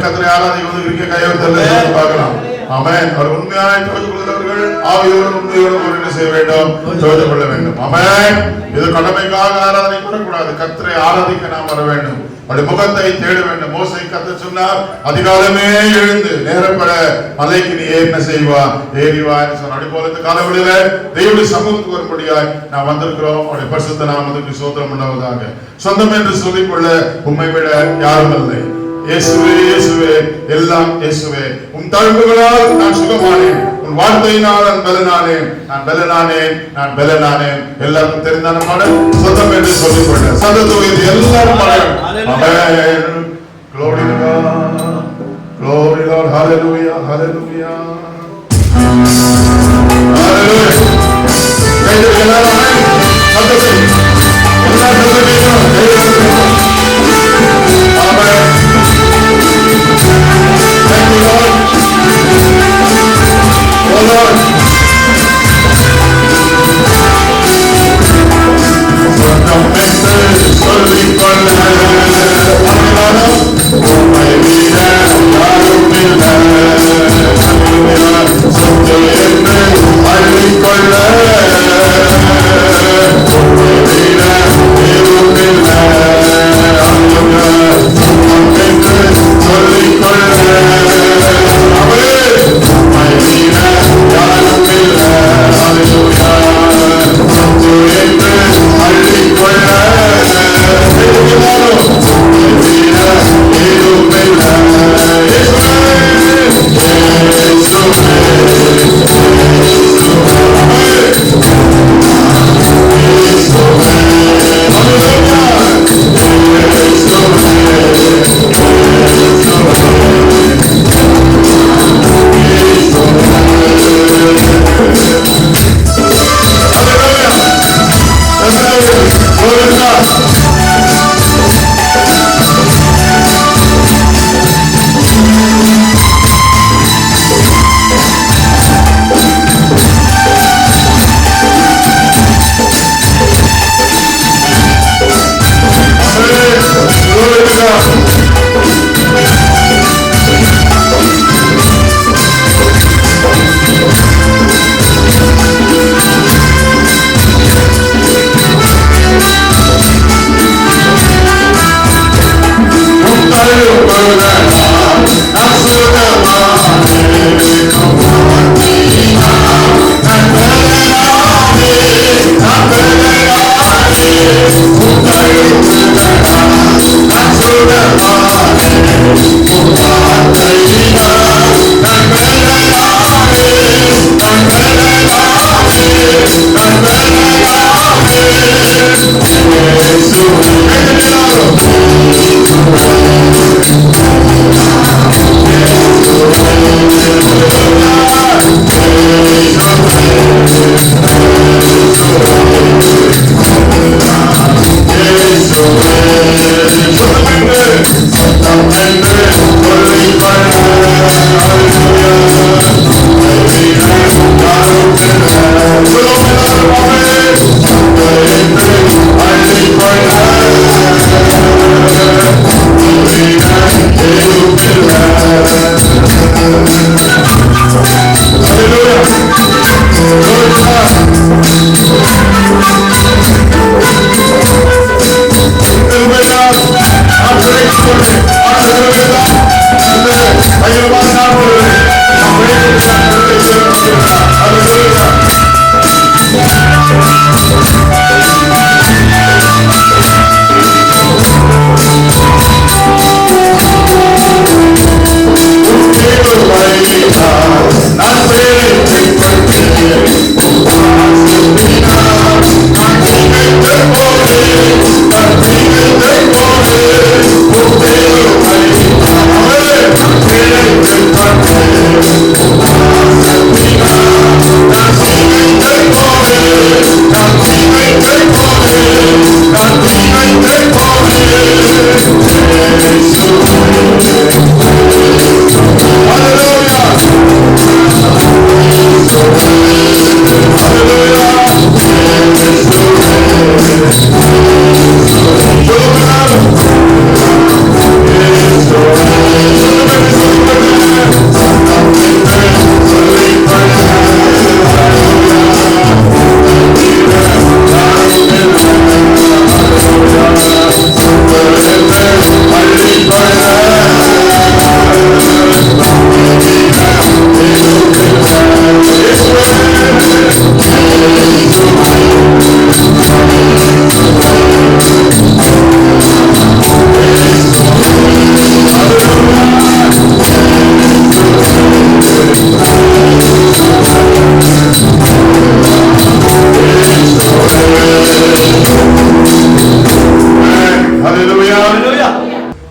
கர்த்தரை ஆராதிப்பது இருக்க கையெழுத்து பார்க்கலாம். ஆமென். அவர் உண்மையாய் தொழுது கொள்கிறவர்கள் ஆவியோடு உண்மையோடு ஒருங்கிணைந்து செய்ய வேண்டும், தொழுது கொள்ள வேண்டும். ஆமென். இது கடமைக்காக ஆராதனை பண்ணக்கூடாது. கர்த்தரை ஆராதிக்க நாம் வர வேண்டும், அவருடைய முகத்தை தேட வேண்டும். மோசே கர்த்தர் சொன்னார், அதிகாலமே எழுந்து நேரப்பட மலைக்கு நீ என்ன செய்வா, ஏறிவா என்று சொன்னார். அப்படி போல இந்த காலவெளியில தேவனுடைய சமூகத்துக்கு வரும்படியாய் நாம் வந்திருக்கிறோம். அவருடைய பரிசுத்த நாமத்துக்கு ஸ்தோத்திரம் உண்டாவதாக. சொந்தம் என்று சொல்லிக்கொள்ள உம்மை விட யாரும் இல்லை. இயேசுவே, இயேசுவே, எல்லாம் இயேசுவே. உன் தழும்புகளால் நான் சுகமானேன், உன் வார்த்தையினால் நான் பலனானேன், நான் பலனானேன், நான் பலனானேன். எல்லாருக்கும் தெரிந்தான பாடல் சொந்தம் என்று சொல்லிக்கொள்ள சந்தோஷம் எல்லாரும் பாடல். ஆமென். Glory to God. Glory to God. Hallelujah. Hallelujah. Hallelujah. எல்லாரும் சந்தோஷம் Hallelujah.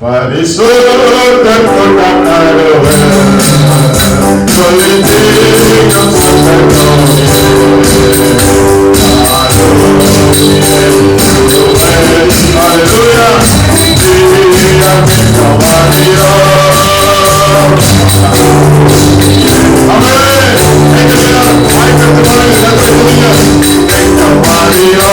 பரிசுத்த கொண்டாடுவே சொல்லி தீர்க்கும் சத்தத்தோடே ஹalleluya தீர்க்கும் கவாடியோ ஆமென் எங்கேயா வாய்க்கட்டு பாருங்க கர்த்தரை துதிங்க தீர்க்கும் கவாடியோ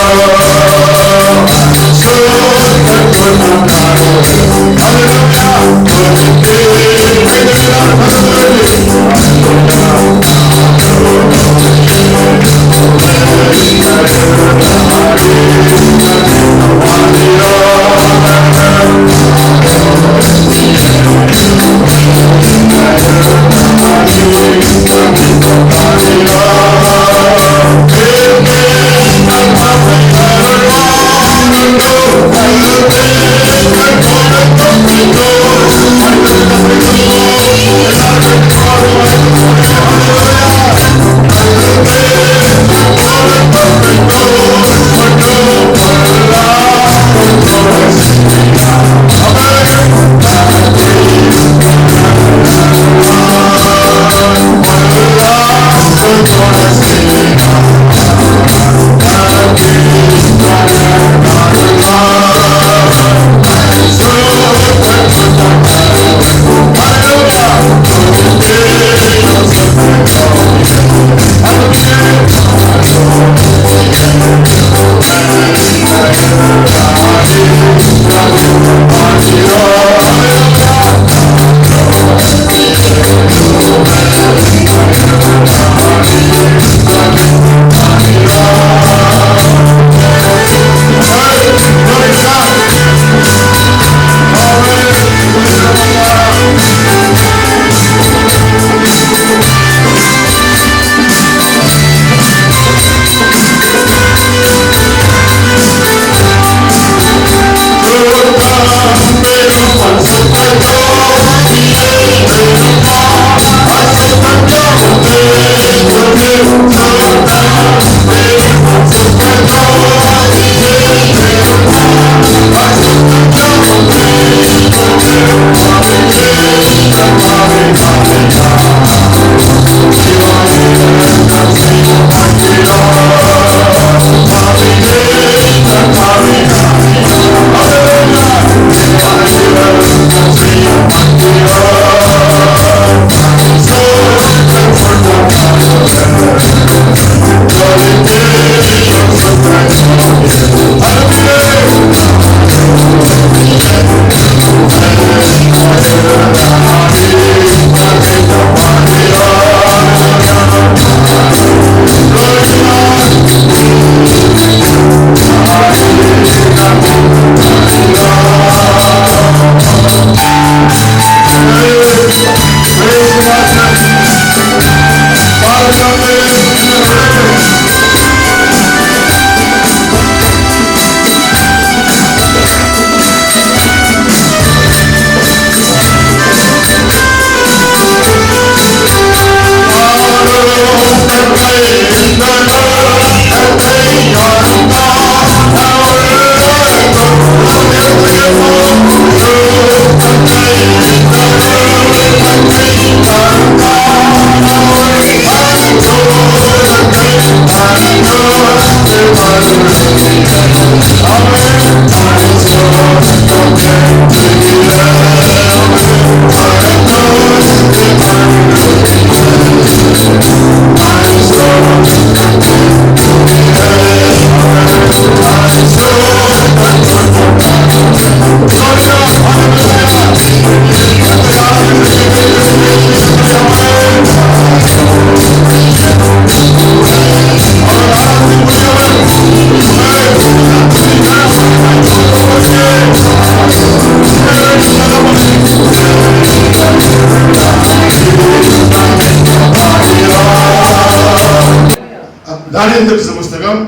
தானியேல் புத்தகம்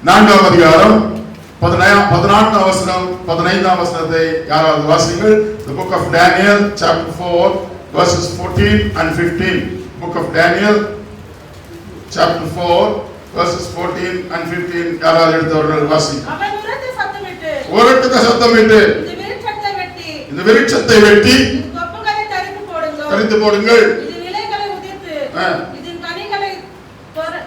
4ஆம் அதிகாரம் 14ஆம் வசனம் 15ஆம் வசனத்தை யாராவது வாசிங்கள். The book of Daniel chapter 4 verses 14 and 15. Book of Daniel chapter 4 verses 14 and 15 யாராவது எடுத்தவர்கள் வாசிங்க. அவன் உரத்த சத்தமிட்டு இந்த இந்த விருட்சத்தை வெட்டி கொப்புகளை தரித்து போடுங்கள். இதன் இலைகளை உதிர்த்து இதன் கனிகளை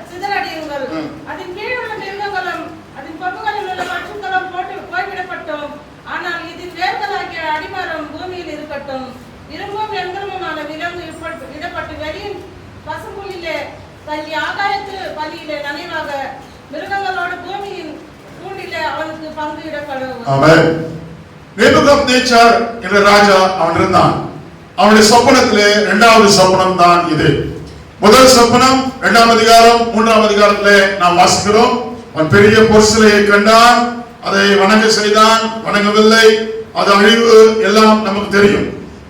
சிதறடியுங்கள். அதன் கீழ் உள்ள மிருகங்களும் அதன் கொப்புகளில் உள்ள பட்சிகளும் போய்விடப்பட்டோம். ஆனால் இதன் வேர்களாகிய அடிமரம் பூமியில் இருக்கட்டும். இரும்பும் வெண்கலமுமான விலங்கு இடப்பட்டு வெளியின் பசும்புல்லிலே தள்ளி ஆகாயத்து பலியிலே நனைவாக மிருகங்களோடு பூமியின் கூண்டிலே அவனுக்கு பங்கு இடப்படும். ஆமென். நேபுகாத்நேச்சார் என்ற ராஜா அவன் இருந்தான். அவனுடைய சொப்பனத்திலே இரண்டாவது சொப்பனம் தான் இது. முதல் சொப்பனம் 2ஆம் அதிகாரம் 3ஆம் அதிகாரத்திலே நாம் வாசிக்கிறோம். அவன் பெரிய பொற்சிலையை கண்டான், அதை வணங்க செய்தான், வணங்கவில்லை, அது அழிவு, எல்லாம் நமக்கு தெரியும்.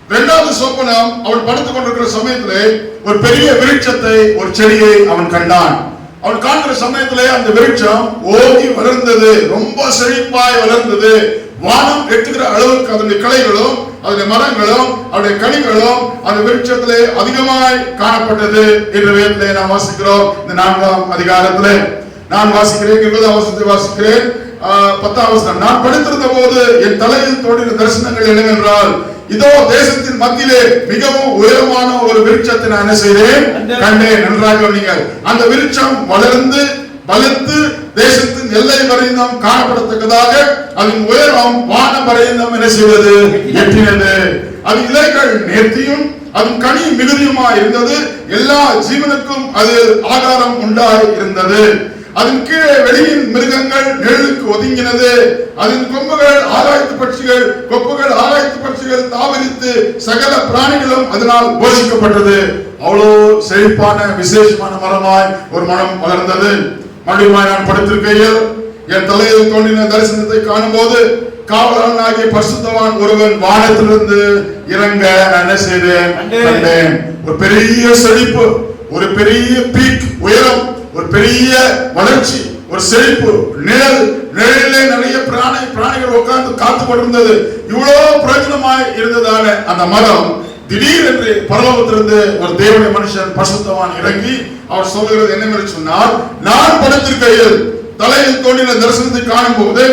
இரண்டாவது சொப்பனம், அவன் படுத்துக் கொண்டிருக்கிற சமயத்திலே ஒரு பெரிய விருட்சத்தை, ஒரு செடியை அவன் கண்டான். அவன் காண்கிற சமயத்திலே அந்த விருட்சம் ஓங்கி வளர்ந்தது, ரொம்ப செழிப்பாய் வளர்ந்தது. வானம் எட்டுகிற அளவுக்கு அதனுடைய கிளைகளும் அதனுடைய மரங்களும் அவருடைய கனிகளும் அந்த விருட்சத்திலே அதிகமாய் காணப்பட்டது என்று வேதத்திலே நாம் வாசிக்கிறோம். இந்த 4ஆம் அதிகாரத்திலே நான் வாசிக்கிறேன், 20ஆம் வசனத்தை வாசிக்கிறேன். 10ஆம் வசனம், நான் படித்திருந்த போது என் தலையில் தோன்றின தரிசனங்கள் என்னவென்றால், இதோ தேசத்தின் மத்தியிலே மிகவும் உயரமான ஒரு விருட்சத்தை நான் என்ன செய்தேன், கண்டேன். நன்றாக கவனியுங்கள். அந்த விருட்சம் வளர்ந்து பலத்து தேசத்தின் எல்லை வரைந்தும் காணப்படத்தக்கதாக அதன் உயரம் வானம் வரைந்தும் என்ன செய்வது, எட்டினது. அது இலைகள் நேர்த்தியும் அதன் கனி மிகுதியுமா இருந்தது. எல்லா ஜீவனுக்கும் அது ஆகாரம் உண்டாய் இருந்தது. அதன் கீழே வெளியின் மிருகங்கள் நிழலுக்கு ஒதுங்கினது. அதன் கொம்புகள் ஆகாயத்து பட்சிகள், கொப்புகள் ஆகாயத்து பட்சிகள் தாவரித்து சகல பிராணிகளும் அதனால் போஷிக்கப்பட்டது. அவ்வளோ செழிப்பான விசேஷமான மரமாய் ஒரு மரம் வளர்ந்தது. மறுபடியும் நான் படுத்திருக்கையில் என் தலையில் தோன்றின தரிசனத்தை காணும் போது காவலனாகிய பரிசுத்தவான் ஒருவன் வானத்திலிருந்து இறங்க என்ன செய்தேன், கண்டேன். ஒரு பெரிய செழிப்பு, ஒரு பெரிய பீக், உயரம், ஒரு பெரிய வளர்ச்சி, ஒரு செழிப்பு, நிழலிலே நிறைய பிராணிகள் உட்கார்ந்து காத்து கொண்டிருந்தது. இவ்வளவு பிரயோஜனமாய் இருந்ததான அந்த மரம் திடீரென்று பரலோகத்திலிருந்து ஒரு தேவனுடைய மனுஷன் பரிசுத்தவான் இறங்கி அவர் சொல்லுகிறது என்னவென்று சொன்னால், நான் படுத்திருக்கையில் தலையில் தோன்றின தரிசனத்தை காணும் போது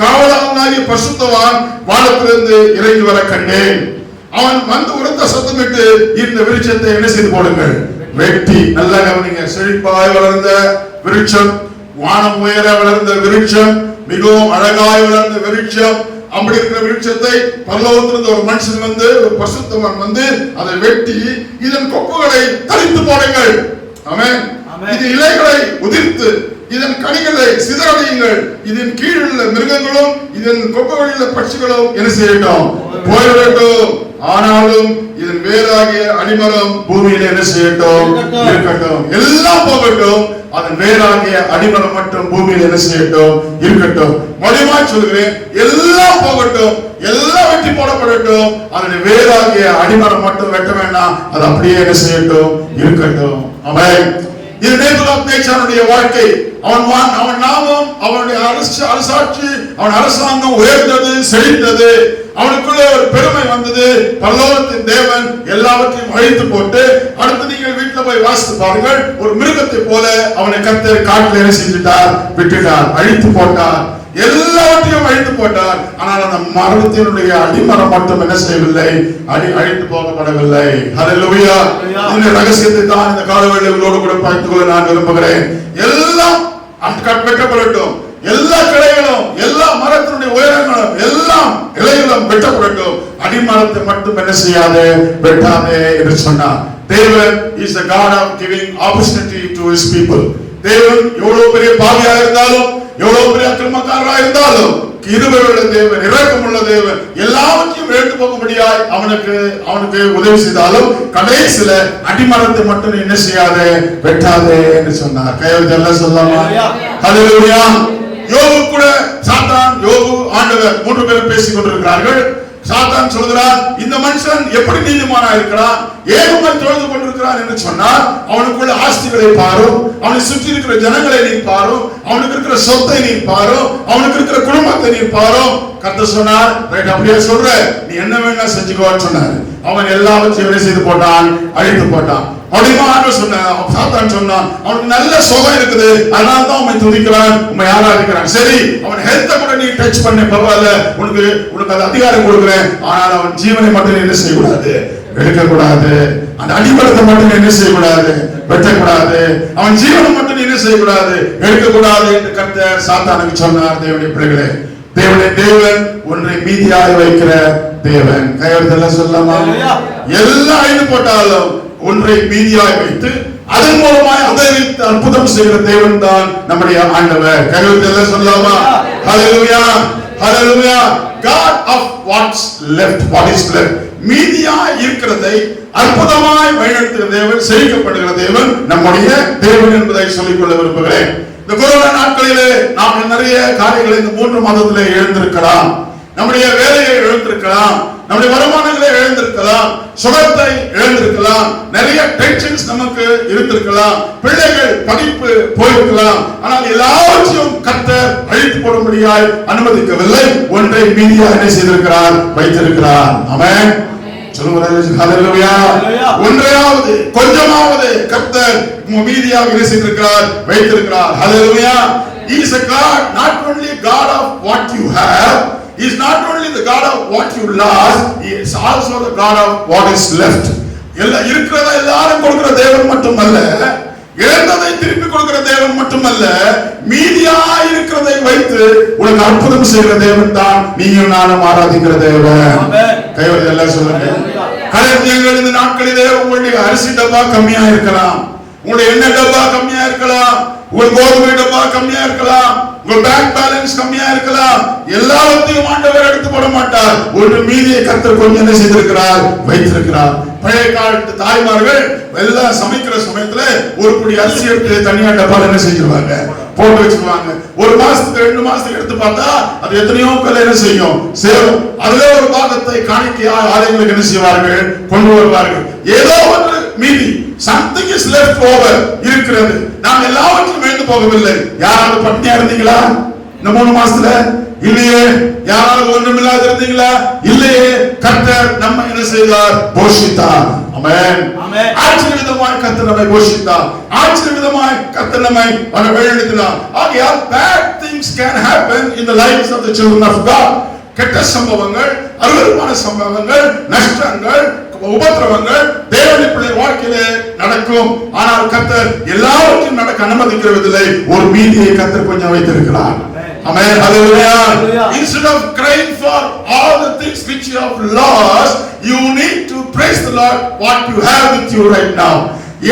காவலாளனாகிய பரிசுத்தவான் வானத்திலிருந்து இறங்கி வர கண்டேன். அவன் வந்து உரத்த சத்தமிட்டு இந்த விருட்சத்தை என்ன செய்து போடுங்கள், வெட்டி. நல்லா கவனிங்க. செழிப்பாய் வளர்ந்த விருட்சம், வானம் உயர வளர்ந்த விருட்சம், மிகவும் அழகாய் வளர்ந்த விருட்சம். அப்படி இருக்கிற விருட்சத்தை பரலோகத்திலிருந்து ஒரு மனுஷன் வந்து, ஒரு பரிசுத்தவான் வந்து அதை வெட்டி இதன் கொப்புகளை தரித்து போடுங்கள். ஆமென். இது இலைகளை உதிர்த்து இதன் கனிகளை சிதறடியுங்கள். இதன் கீழ் உள்ள மிருகங்களும் இதன் கொப்புகளில் உள்ள பட்சிகளும் என்ன செய்யட்டும், போய்விடட்டும். ஆனாலும் இதன் வேறாகிய அடிமரம் பூமியில என்ன செய்யட்டும், இருக்கட்டும். எல்லாம் போகட்டும், அதன் வேறாகிய அடிமரம் மட்டும் பூமியில் என்ன செய்யட்டும், இருக்கட்டும். மறுபடியும் சொல்கிறேன், எல்லாம் போகட்டும், எல்லாம் வெட்டி போடப்படட்டும், அதனுடைய வேறாகிய அடிமரம் மட்டும் வெட்ட வேண்டாம், அது அப்படியே என்ன செய்யட்டும், இருக்கட்டும். ஆமென். இது நேபுகாத்நேச்சாருடைய வாழ்க்கை. அவன் நாமம், அவனுடைய அரசாட்சி, அவன் அரசாங்கம் உயர்ந்தது, செழித்தது. அவனுக்குள்ள ஒரு பெருமை வந்தது. பரலோகத்தின் தேவன் எல்லாவற்றையும் அழித்து போட்டு, அடுத்து நீங்கள் வீட்டில் போய் வாசித்து பாருங்கள், ஒரு மிருகத்தை போல அவனை கர்த்தர் காட்டில் என்ன செஞ்சிட்டார், விட்டுட்டார், அழித்து போட்டார். எல்லாவற்றையும் அழித்து போட்டார். ஆனால் அந்த மரணத்தினுடைய அடிமரம் மட்டும் என்ன செய்யவில்லை, அழித்து போகப்படவில்லை. ஹல்லேலூயா. இந்த ரகசியத்தை தான் இந்த காலவெளிகளோடு கூட பகிர்ந்து கொள்ள நான் விரும்புகிறேன். எல்லாம் வெட்டப்படட்டும், எல்லா கிளைகளும், எல்லா மரத்தினுடைய உயரங்களும், எல்லாம் இலைகளும் வெட்டப்படட்டும், அடிமரத்தை மட்டும் என்ன செய்யாதே, வெட்டாதே என்று சொன்னார். தேவன் is a God of giving opportunity to his people. தேவன் எவ்வளவு பெரிய பாவியாக இருந்தாலும், எவ்வளவு பெரிய அக்கிரமக்காரராக இருந்தாலும், கிருபையுள்ள தேவன், இரக்கமுள்ள தேவன், எல்லாவற்றையும் எடுத்து போகும்படியாய் அவனுக்கு உதவி செய்தாலும் கடைசியில அடிமரத்தை மட்டும் என்ன செய்யாதே, வெட்டாதே என்று சொன்னார். கையெழுத்து எல்லாம் சொல்லாமா? ஹல்லேலூயா. யோபு கூட சாத்தான், யோபு, ஆண்டவர் 3 பேரும் பேசிக் கொண்டிருக்கிறார்கள். சாத்தான் சொல்கிறான், இந்த மனுஷன் எப்படி நீதிமானா இருக்கிறான், ஏகமாய் தொழுது கொண்டிருக்கிறான் என்று சொன்னார். அவனுக்குள்ள ஆஸ்திகளை பாரும், அவனை சுற்றி இருக்கிற ஜனங்களை நீ பாரும், அவனுக்கு இருக்கிற சொத்தை நீ பாரும், அவனுக்கு இருக்கிற குடும்பத்தை நீ பாரும். கர்த்தர் சொன்னார், ரைட், அப்படியே சொல்ற, நீ என்ன வேணா செஞ்சுக்கோன்னு சொன்னார். அவன் எல்லாவற்றையும் செய்து போட்டான், அழித்து போட்டான். அப்படிமா ஆண்டவர் சொன்னான். சாத்தான் சொன்னான், அவனுக்கு நல்ல சுகம் இருக்குது, அதனால தான் உம்மை துதிக்கிறான், உம்மை ஆராதிக்கிறான். சரி, அவன் ஹெல்த் கூட நீ டச் பண்ண பரவாயில்ல, உனக்கு அது அதிகாரம் கொடுக்கிறேன். ஆனால் அவன் ஜீவனை மட்டும் என்ன செய்யக்கூடாது, எடுக்கக்கூடாது. அந்த அடிமரத்தை மட்டும் என்ன செய்யக்கூடாது, வெட்டக்கூடாது. அவன் ஜீவனை மட்டும் என்ன செய்யக்கூடாது, எடுக்கக்கூடாது என்று கர்த்தர் சாத்தானுக்கு சொன்னார். தேவனுடைய பிள்ளைகளே, தேவனுடைய தேவன் ஒன்றை மீதியாக வைக்கிற தேவன். கையெழுத்தெல்லாம் சொல்லாமா? எல்லாம் அழிந்து போட்டாலும் ஒன்றை மீதியாக வைத்து அதன் மூலமாய் அதை வைத்து அற்புதம் செய்கிற தேவன் தான் நம்முடைய ஆண்டவர். கையெழுத்தெல்லாம் சொல்லாமா? ஹல்லேலூயா, ஹல்லேலூயா. God of what's left, what is left, மீதியா இருக்கிறதை அற்புதமாய் வழிநடத்துகிற தேவன், செழிக்கப்படுகிற தேவன் நம்முடைய தேவன் என்பதை சொல்லிக்கொள்ள விரும்புகிறேன். இந்த கொரோனா நாட்களிலே நாம் நிறைய காரியங்களை இந்த 3 மாதத்திலே இழந்திருக்கலாம். நம்முடைய வேலையை இழந்திருக்கலாம், நம்முடைய வருமானங்களை இழந்திருக்கலாம், சுகத்தை இழந்திருக்கலாம், நிறைய டென்ஷன்ஸ் நமக்கு இருந்திருக்கலாம், பிள்ளைகள் படிப்பு போயிருக்கலாம். ஆனால் எல்லாவற்றையும் கர்த்தர் அழித்து போடும்படியாய் அனுமதிக்கவில்லை. ஒன்றை மீதியாக என்ன செய்திருக்கிறார், வைத்திருக்கிறார். ஆமென். சொல்லுங்கள் ஹல்லேலூயா. ஒன்றையாவது கொஞ்சமாவது கர்த்தர் மீதியாக என்ன செய்திருக்கிறார், வைத்திருக்கிறார். ஹல்லேலூயா. He is a God, not only God of what you have, He is not only the God of what you lost, He is also the God of what is left. எல்லாம் இருக்கிறத எல்லாரும் கொடுக்கிற தேவன் மட்டுமல்ல, இழந்ததை திருப்பி கொடுக்கிற தேவன் மட்டுமல்ல, மீதியா இருக்கிறதை வைத்து உனக்கு அற்புதம் செய்கிற தேவன் தான் நீயும் நானும் ஆராதிக்கிற தேவன். கைவர்கள் எல்லாம் சொல்லுங்க. கலைஞர்கள் இந்த நாட்களிலே உங்களுடைய அரிசி டப்பா கம்மியா இருக்கலாம், உங்களுடைய எண்ணெய் டப்பா கம்மியா இருக்கலாம், உங்கள் கோதுமை டப்பா கம்மியா இருக்கலாம், உங்கள் பேங்க் பேலன்ஸ் கம்மியா இருக்கலாம். எல்லாத்தையும் ஆண்டவர் எடுத்து போட மாட்டார். ஒரு மீதியை கர்த்தர் கொஞ்சம் என்ன செய்திருக்கிறார், வைத்திருக்கிறார். பழைய காலத்து தாய்மார்கள் எல்லாம் சமைக்கிற சமயத்துல ஒரு புடி அரிசி எடுத்து தனியா டப்பால என்ன செஞ்சிருவாங்க, போட்டு வச்சிருவாங்க. ஒரு மாசத்துக்கு 2 மாசத்துக்கு எடுத்து பார்த்தா அது எத்தனையோ பேர் என்ன செய்யும், சேரும். அதுல ஒரு பாகத்தை காணிக்கையா ஆலயங்களுக்கு என்ன செய்வார்கள், கொண்டு வருவார்கள். ஏதோ ஒன்று மீதி, something is left over இருக்கிறது. நாம் எல்லாவற்றையும் இழந்து போகவில்லை. யாராவது பட்டினியா இருந்தீங்களா இந்த 3 மாசத்துல? இல்லையே. யாராவது ஒன்றுமில்லாத இருந்தீங்களா? இல்லையே. கர்த்தர் நம்ம என்ன செய்தார், போஷித்தார். ஆமென். ஆச்சரியவிதமாய் கர்த்தர் நம்மை போஷித்தார். ஆச்சரியவிதமாய் கர்த்தர் நம்மை வழிநடத்தினார். ஆகையால் bad things can happen in the lives of the children of God. கெட்ட சம்பவங்கள், அருவருப்பான சம்பவங்கள், நஷ்டங்கள், உபத்திரவங்கள் தேவனுடைய பிள்ளை வாழ்க்கையிலே நடக்கும். ஆனால் கர்த்தர் எல்லாவற்றையும் நடக்க அனுமதிக்கிறதில்லை. ஒரு மீதியை கர்த்தர் கொஞ்சம் வைத்திருக்கிறார். Amen. Hallelujah. Instead of crying for all the things which you have lost, you need to praise the Lord what you have with you right now.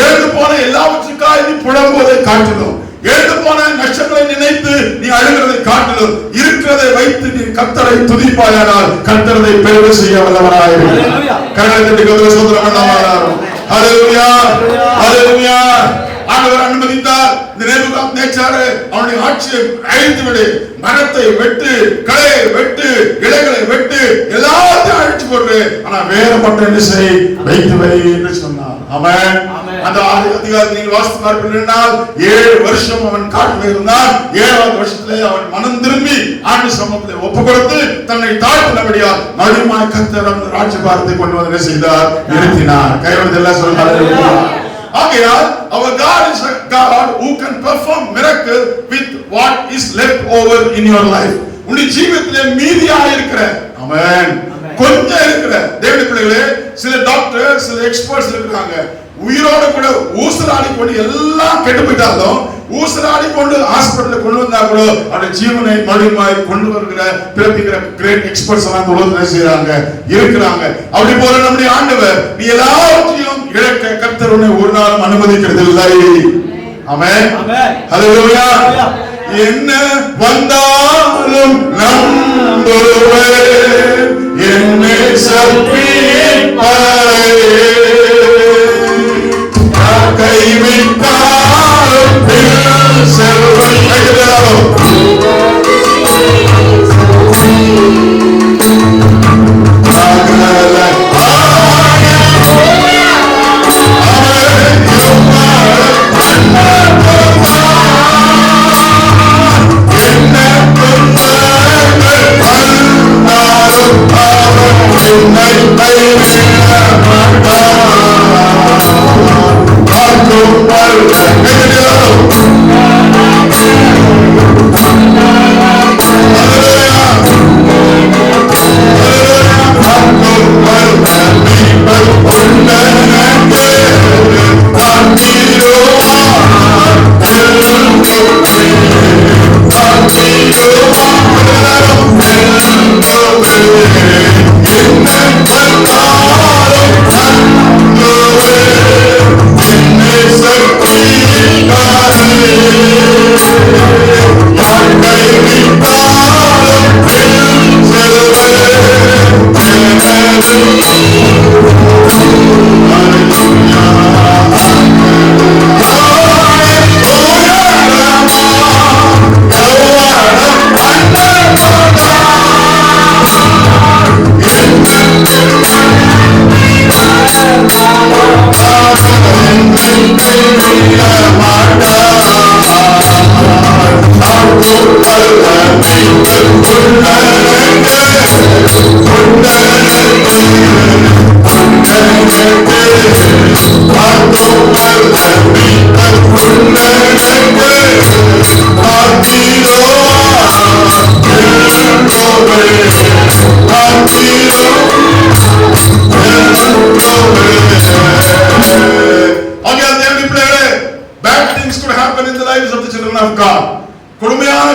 எழுந்து போன எல்லாவற்றுக்காக நீ புலம்புவதை காட்டிலும், எழுந்து போன நஷ்டங்களை நினைத்து நீ அழுகிறதை காட்டிலும், இருக்கிறதை வைத்து நீ கர்த்தரை துதிப்பாயானால் கர்த்தரை பெருக செய்ய வல்லவராயிருக்கிறார். கர்த்தரை தட்டி கர்த்தரை ஸ்தோத்திரம் பண்ணலாம். ஹல்லேலூயா, ஹல்லேலூயா. ஆண்டவர் அனுமதித்தார். இந்த நேபுகாத்நேச்சார் அவனுடைய ஆட்சியை அழித்து விடு, மரத்தை வெட்டு, களையை வெட்டு, இலைகளை வெட்டு, எல்லாத்தையும் அழிச்சு போட்டு, ஆனா வேற மட்டும் என்ன செய், வைத்து வை என்று சொன்னார். ஆமென். அந்த அதிகாரத்தை நீங்கள் வாசித்து பார்ப்பீர்கள். 7 வருஷம் அவன் காட்டில் இருந்தான். 7வது வருஷத்திலே அவன் மனம் திரும்பி ஆண்டு சமூகத்தை ஒப்பு கொடுத்து தன்னை தாழ்த்தினபடியால் மறுபடியும் கர்த்தர் அந்த ராஜ்யபாரத்தை கொண்டு வந்து என்ன செய்தார், நிறுத்தினார். கைவரது எல்லாம் சொல்லுங்க. ஆகையால் our God is a God who can perform miracle with what is left over in your life. உன்னுடைய ஜீவிதத்திலே மீதியா இருக்கிற, ஆமென், கொஞ்சம் இருக்கிற தேவனுடைய பிள்ளைகளே, சில டாக்டர், சில எக்ஸ்பர்ட்ஸ் இருக்காங்க, உயிரோட கூட ஊசலாடி கொண்டு எல்லாம் கெட்டு போயிட்டாலும் ஊசலாடி கொண்டு ஹாஸ்பிடல்ல கொண்டு வந்தா கூட அந்த ஜீவனை மறுபடியும் கொண்டு வருகிற பிறப்பிக்கிற கிரேட் எக்ஸ்பர்ட்ஸ் எல்லாம் உலகத்துல செய்றாங்க, இருக்கிறாங்க. அப்படி போல நம்முடைய ஆண்டவர் நீ எல்லாவற்றையும் இழக்க கர்த்தர் உன்னை ஒரு நாளும் அனுமதிக்கிறது இல்லை. ஆமென். ஹல்லேலூயா. என்ன வந்தாலும் நம்புவேன், என்னை சபிப்பாரே, கைவிட்டாலும் செல்வம் கைவிடாலும் என்னை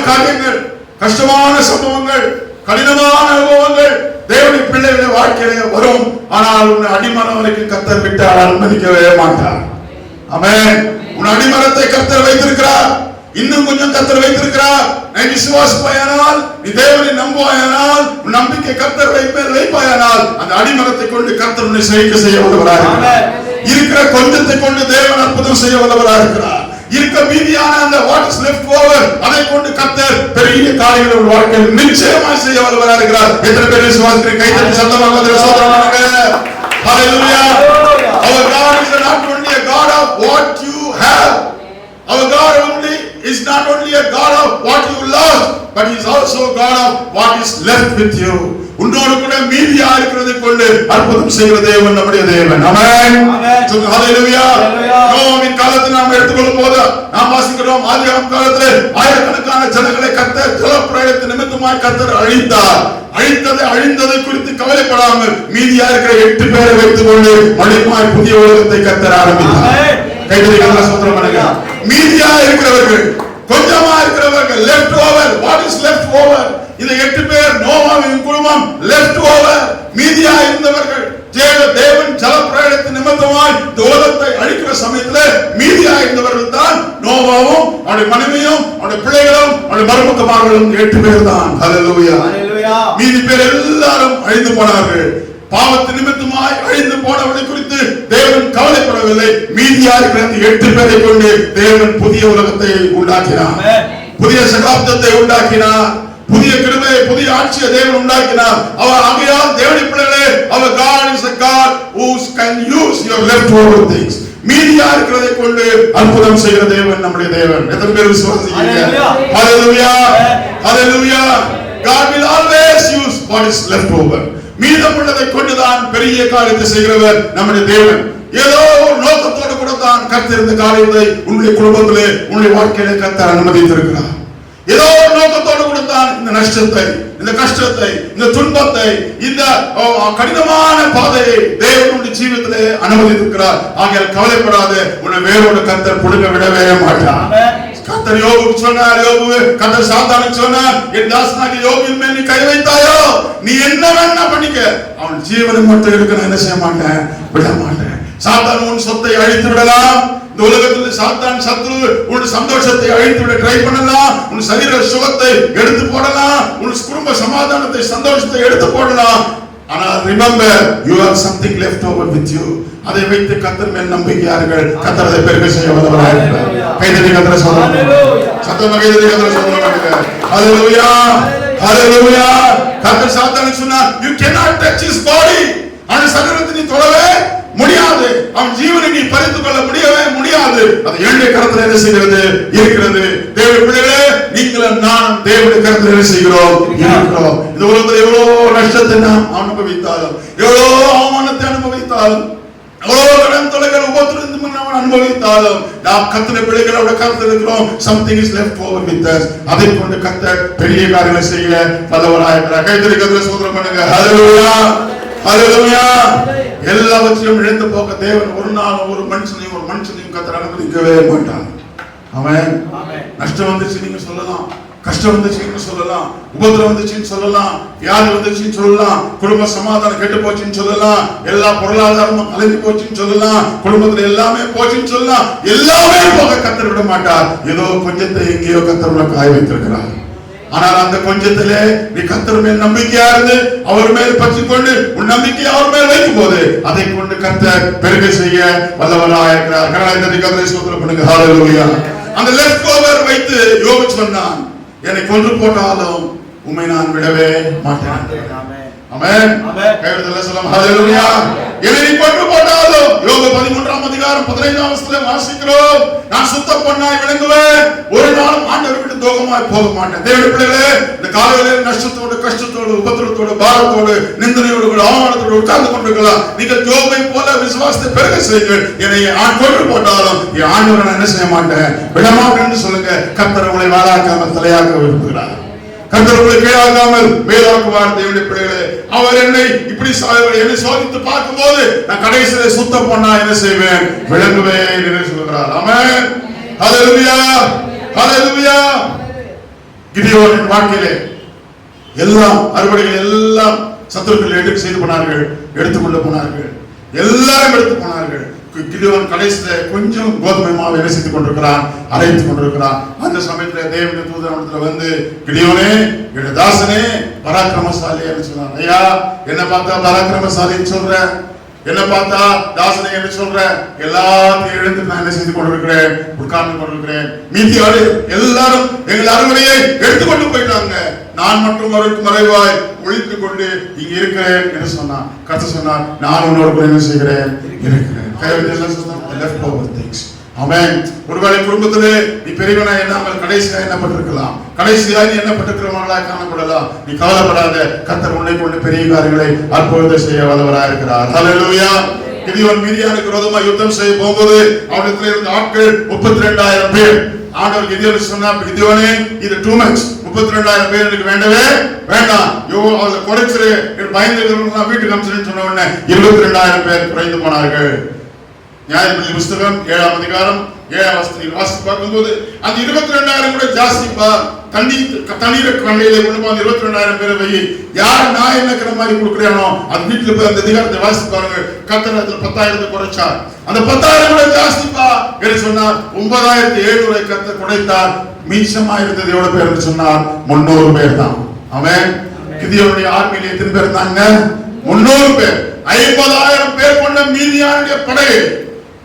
காரியங்கள், கஷ்டமான சம்பவங்கள், கடினமான அனுபவங்கள் தேவனுடைய பிள்ளைகளுடைய வாழ்க்கையிலே வரும். ஆனால் உன் அடிமரம் வரைக்கும் கர்த்தர் விட்டால் அனுமதிக்கவே மாட்டார். ஆமென். உன் அடிமரத்தை கர்த்தர் வைத்திருக்கிறார். இன்னும் கொஞ்சம் கர்த்தர் வைத்திருக்கிறார். நீ விசுவாசிப்பாயானால், நீ தேவனை நம்புவாயானால், உன் நம்பிக்கை கர்த்தர் வைப்பாயானால் அந்த அடிமரத்தை கொண்டு கர்த்தர் உன்னை செய்ய வல்லவராக இருக்கிறார். இருக்கிற கொஞ்சத்தை கொண்டு தேவன் அற்புதம் செய்ய வல்லவராக இருக்கிறார். இருக்க மீதியான அந்த வாட் இஸ் லெஃப்ட் ஓவர் அதை கொண்டு கர்த்தர் பெரிய காரியங்களை உங்கள் வாழ்க்கையில் நிச்சயமாக செய்ய வல்லவராக இருக்கிறார். எத்தனை பேர் விசுவாசிக்கிறீங்க? கைதட்டி சத்தமாக ஸ்தோத்திரம் பண்ணுங்க. ஹalleluya. Our God is not only a God of what you have. Our God is not only a God of what you lost, but he is also a God of what is left with you. உன்னோடு கூட மீதியா இருக்கிறதை கொண்டு அற்புதம் செய்கிற தேவன் நம்முடைய தேவன். ஆமென். ஹalleluya. நோவின் காலத்தை நாம் எடுத்துக்கொள்ளும் போது நாம் வாசிக்கிறோம், ஆதியாகம காலத்திலே ஆயிரக்கணக்கான ஜனங்களை கர்த்தர் ஜலப்பிரளயத்தின் நிமித்தமாய் கர்த்தர் அழித்தார். அழிந்ததை குறித்து கவலைப்படாமல் மீதியா இருக்கிற 8 பேரை வைத்துக் கொண்டு மறுபடியும் புதிய உலகத்தை கர்த்தர் ஆரம்பித்தார். கைதட்டி ஸ்தோத்திரம் பண்ணுங்க. மீதியா இருக்கிறவர்கள், கொஞ்சமா இருக்கிறவர்கள், left over. What is left over? இந்த 8 பேர் நோவாவின் குடும்பம் லெஃப்ட் ஓவர். மீதியா இருந்தவர்கள் தேவன் ஜலப்பிரளயத்தின் நிமித்தமாய் இந்த உலகத்தை அழிக்கிற சமயத்திலே மீதியா இருந்தவர்கள் தான் நோவாவும் அவருடைய மனைவியும் அவருடைய பிள்ளைகளும் அவருடைய மருமகமார்களும் 8 பேர் தான். ஹalleluya. மீதி பேர் எல்லாரும் அழிந்து போனார்கள். பாவத்தின் நிமித்தமாய் அழிந்து போனவர்களை குறித்து தேவன் கவலைப்படவில்லை. மீதியா இருக்கிற 8 பேரை கொண்டு தேவன் புதிய உலகத்தை உண்டாக்கினார். புதிய சகாப்தத்தை உண்டாக்கினார். புதிய கிருபை, புதிய ஆட்சியை தேவன் உண்டாக்கினார். அவர் ஆகையால் தேவனுடைய பிள்ளைகளே, our God is a God who can use your leftover things. மீதியா இருக்கிறதை கொண்டு அற்புதம் செய்கிற தேவன் நம்முடைய தேவன். எத்தனை பேர் விசுவாசிக்கிறீங்க? ஹalleluya. ஹalleluya. God will always use what is left over. மீதமுள்ளதை கொண்டுதான் பெரிய காரியத்தை செய்கிறவர் நம்முடைய தேவன். ஏதோ நோக்கத்தோடு கூட தான் கர்த்தர் இந்த காரியத்தை உன்னுடைய குடும்பத்திலே, உன்னுடைய வாழ்க்கையிலே கர்த்தர் அனுமதித்திருக்கிறார். ஏதோ நோக்கத்தோடு கூட தான் இந்த நஷ்டத்தை, இந்த கஷ்டத்தை, இந்த துன்பத்தை, இந்த கடினமான பாதையை தேவனுடைய ஜீவிதத்திலே அனுமதித்திருக்கிறார். ஆகையால் கவலைப்படாதே, உன்னை வேரோடு கர்த்தர் புடுங்க விடவே மாட்டார். கர்த்தர் யோபுக்கு சொன்னார், கர்த்தர் சாத்தானுக்கு சொன்னார், என் தாசனாகிய யோபின் மேல் நீ கை வைத்தாயோ, நீ என்ன வேணா பண்ணிக்க, அவன் ஜீவனை மட்டும் எடுக்க நான் என்ன செய்ய மாட்டேன், விட மாட்டேன். சாத்தான் உன் சொத்தை அழித்து விடலாம். இந்த உலகத்தில் சாத்தான் சத்ரு உன் சந்தோஷத்தை அழித்து விட ட்ரை பண்ணலாம். உன் சரீர சுகத்தை எடுத்து போடலாம். உன் குடும்ப சமாதானத்தை, சந்தோஷத்தை எடுத்து போடலாம். ஆனால் remember, you have something left over with you. அதை வைத்து கர்த்தர் மேல் நம்பிக்கையார்கள். கர்த்தர் அதை பெருக செய்ய வல்லவராக இருக்கிறார். கைதட்டி கர்த்தரை ஸ்தோத்திரம் பண்ணுங்க. சத்தமாக கைதட்டி கர்த்தரை ஸ்தோத்திரம் பண்ணுங்க. ஹalleluya. ஹalleluya. கர்த்தர் சாத்தானுக்கு சொன்னார், you cannot touch his body. அவன் சரீரத்தை நீ தொடவே முடியாது. அவன் ஜீவனை நீ பறித்துக் கொள்ள முடியவே முடியாது. அது என்னுடைய கரத்தில் என்ன செய்கிறது இருக்கிறது. தேவனுடைய பிள்ளைகளே, நீங்களும் நான் தேவனுடைய கரத்தில் என்ன செய்கிறோம் இருக்கிறோம். இந்த உலகத்தில் எவ்வளவு நஷ்டத்தை நாம் அனுபவித்தாலும், எவ்வளவு அவமானத்தை அனுபவித்தாலும், எவ்வளவு கடன் தொலைகள் உபத்திரத்தை நாம் அனுபவித்தாலும், நாம் கர்த்தருடைய பிள்ளைகளோட கரத்தில் இருக்கிறோம். something is left over with us. அதை கொண்டு கர்த்தர் பெரிய காரியங்களை செய்ய வல்லவராக இருக்கிறார். கைதட்டி கர்த்தரை ஸ்தோத்திரம் பண்ணுங்க. ஹalleluya. ஹalleluya. எல்லாவற்றையும் இழந்து போக தேவன் ஒரு நாள் ஒரு மனுஷனையும் கர்த்தர் அனுமதிக்கவே மாட்டார். ஆமென். நஷ்டம் வந்துச்சு நீங்க சொல்லலாம், கஷ்டம் வந்துச்சு நீங்க சொல்லலாம், உபத்திரம் வந்துச்சுன்னு சொல்லலாம், வியாதி வந்துச்சுன்னு சொல்லலாம், குடும்ப சமாதானம் கெட்டு போச்சுன்னு சொல்லலாம், எல்லா பொருளாதாரமும் கலங்கி போச்சுன்னு சொல்லலாம், குடும்பத்துல எல்லாமே போச்சுன்னு சொல்லலாம். எல்லாமே போக கர்த்தர் விட மாட்டார். ஏதோ கொஞ்சத்தை எங்கேயோ கர்த்தர் உனக்கு காய வைத்திருக்கிறார். ஆனால் அந்த கொஞ்சத்திலே நீ கர்த்தர் மேல் நம்பிக்கையா இருந்து அவர் மேல் பற்றிக் கொண்டு உன் நம்பிக்கையை அவர் மேல் வைக்கும் போது அதை கொண்டு கர்த்தர் பெருக செய்ய வல்லவராக இருக்கிறார். கர்த்தரை ஸ்தோத்திரம் பண்ணுங்க. ஹalleluya. அந்த லெஃப்ட் ஓவர் வைத்து யோபு சொன்னான், என்னை கொன்று போட்டாலும் உம்மை நான் விடவே மாட்டேன். ஆமென். கைவிடுதலை சொல்லும். ஹalleluya. என்னை நீ கொன்று போட்டாலும் யோபு 13ஆம் அதிகாரம் 15ஆம் வசனத்திலே வாசிக்கிறோம், நான் சுத்த பொன்னாய் விளங்குவேன், ஒரு நாளும் ஆண்டவரை விட்டு தூரமாய் போக மாட்டேன். தேவனுடைய பிள்ளைகளே, இந்த காலையிலே நஷ்டத்தோடு, கஷ்டத்தோடு, உபத்திரத்தோடு, பாரத்தோடு, நிந்தனையோடு, அவமானத்தோடு உட்கார்ந்து கொண்டிருக்கலாம். நீங்கள் யோபை போல விசுவாசத்தை பெருக செய்யுங்கள். என்னை கொன்று போட்டாலும் என் ஆண்டவரை நான் என்ன செய்ய மாட்டேன், விடமாட்டேன்னு சொல்லுங்க. கர்த்தர் உங்களை வாழாக்காமல் தலையாக்க விரும்புகிறார். கர்த்தர் உங்களை கீழாக்காமல் மேலாக்குவார். தேவனுடைய பிள்ளைகளே, அவர் என்னை இப்படி என்னை சோதித்து பார்க்கும்போது நான் கடைசியிலே சுத்த பொன்னா என்ன செய்வேன், விளங்குவேன் என்று சொல்கிறார். ஆமென். ஹalleluya. ஹalleluya. கிதியோனின் வாழ்க்கையிலே எல்லாம் அறுவடைகள் எல்லாம் சத்துருக்கள் எடுத்து செய்து போனார்கள், எடுத்துக்கொண்டு போனார்கள், எல்லாரும் எடுத்து போனார்கள். கிதியோன் கடைசியில கொஞ்சம் கோதுமை மாவு இறைசித்துக் கொண்டிருக்கிறான், அரைத்துக் கொண்டிருக்கிறான். அந்த சமயத்துல தேவனுடைய தூதன் வந்து, கிதியோனே, என்னுடைய தாசனே, பராக்கிரமசாலி சொன்னான். ஐயா, என்ன பார்த்தா பராக்கிரமசாலின்னு சொல்ற, என்ன பார்த்தா தாசனை என்று சொல்ற, எல்லாத்தையும் எழுந்து நான் என்ன செய்து கொண்டிருக்கிறேன், உட்கார்ந்து கொண்டிருக்கிறேன். மீதியாடு எல்லாரும் எங்கள் அறுவடையை எடுத்துக்கொண்டு போயிட்டாங்க, நான் மட்டும் அவருக்கு மறைவாய் ஒழித்துக் கொண்டு இங்க இருக்கிறேன் என்று சொன்னான். கர்த்தர் சொன்னார், நான் உன்னோடு கூட என்ன செய்கிறேன், இருக்கிறேன். left over things. ஆமென். ஒருவேளை குடும்பத்திலே நீ பெரியவனா என்னாமல் கடைசியா எண்ணப்பட்டிருக்கலாம், கடைசியா நீ எண்ணப்பட்டிருக்கிறவர்களாக காணப்படலாம். நீ கவலைப்படாத, கர்த்தர் உன்னை கொண்டு பெரிய காரியங்களை அற்புதத்தை செய்ய வல்லவராக இருக்கிறார். ஹல்லேலூயா. கிதியோன் மீதியானுக்கு விரோதமாக யுத்தம் செய்ய போகும்போது அவனிடத்தில் இருந்த ஆட்கள் 32,000 பேர். ஆண்டவர் கிதியோனுக்கு சொன்னார், கிதியோனே, இது டூ மச், 32,000 பேர் எனக்கு வேண்டவே வேண்டாம், அதை குறைச்சிரு, பயந்து வீட்டுக்கு அனுப்பிச்சுன்னு சொன்ன உடனே 22,000 பேர் குறைந்து போனார்கள். நியாயாதிபதி புஸ்தகம் 7ஆம் அதிகாரம் 7ஆம் வசனத்தில் வாசித்து பார்க்கும்போது அந்த 22,000 கூட ஜாஸ்திப்பா, தண்ணீரை கண்டையில கொண்டு போய் 22,000 பேரை வை, யார் நான் என்னக்கிற மாதிரி கொடுக்குறானோ அது வீட்டுல போய் அந்த அதிகாரத்தை வாசித்து பாருங்க. கர்த்தர் 10,000 குறைச்சார், அந்த 10,000 கூட ஜாஸ்திப்பா என்று சொன்னார். 9,700 கர்த்தர் குறைத்தார். மீச்சமா இருந்தது எவ்வளவு பேர் சொன்னார், 300 பேர் தான். அவன் கிதியோனுடைய ஆர்மியில எத்தனை பேர் இருந்தாங்க, 300 பேர். 50,000 பேர் கொண்ட மீதியானுடைய படை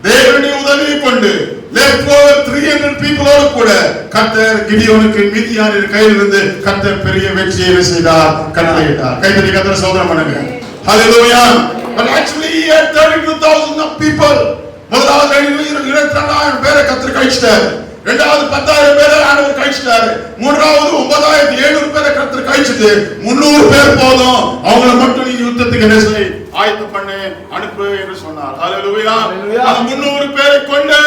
தேவனுடைய உதவியை கொண்டு left over 300 பீப்பிளோடு கூட கர்த்தர் கிதியோனுக்கு மீதியானின் கையில் இருந்து கர்த்தர் பெரிய வெற்றியை செய்தார், கட்டளையிட்டார். கைதட்டி கர்த்தரை சோதனை பண்ணுங்க. ஹalleluya. But actually he had 32,000 of people. முதலாவது 22,000 பேரை கர்த்தர் கழிச்சிட்டார். இரண்டாவது 10,000 பேரை ஆண்டவர் கழிச்சிட்டாரு. மூன்றாவது 9,700 பேரை கர்த்தர் கழிச்சிட்டு 300 பேர் போதும், அவங்கள மட்டும் நீ யுத்தத்துக்கு என்ன செய், ஆயத்தம் பண்ணு, அனுப்பு என்று சொன்னார். ஹல்லேலூயா. அந்த 300 பேரை கொண்டு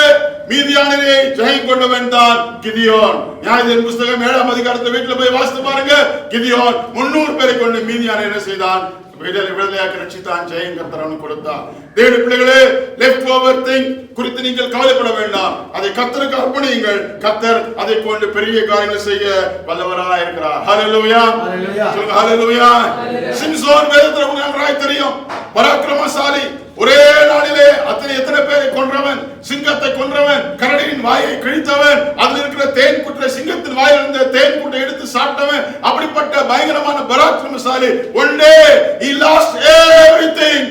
மீதியானரை ஜெயம் கொண்டவன் தான் கிதியோன். நியாயாதிபதி புஸ்தகம் 7ஆம் அதிகாரத்தை வீட்டுல போய் வாசித்து பாருங்க. கிதியோன் 300 பேரை கொண்டு மீதியானை என்ன செய்தான், விடுதலையாக ரட்சித்தான், ஜெயம் கர்த்தர் அவனுக்கு கொடுத்தார். தேவனுடைய பிள்ளைகளே, லெஃப்ட் ஓவர் திங் குறித்து நீங்கள் கவலைப்பட வேண்டாம், அதை கர்த்தருக்கு அர்ப்பணியுங்கள். கர்த்தர் அதை கொண்டு பெரிய காரியங்களை செய்ய வல்லவராக இருக்கிறார். ஹல்லேலூயா. சொல்லுங்க ஹல்லேலூயா. சிம்சோன் வேதத்துல உங்களுக்கு தெரியும், பராக்கிரமசாலி, ஒரே நாளிலே எத்தனை பேரை கொன்றவன், சிங்கத்தை கொன்றவன், கரடியின் வாயை கிழித்தவன், அதில் இருக்கிற தேன் குட்டை, சிங்கத்தின் வாயில் இருந்த தேன் குட்டை எடுத்து சாப்பிட்டவன், அப்படிப்பட்ட பயங்கரமான பராக்கிரமசாலி. one day he lost everything.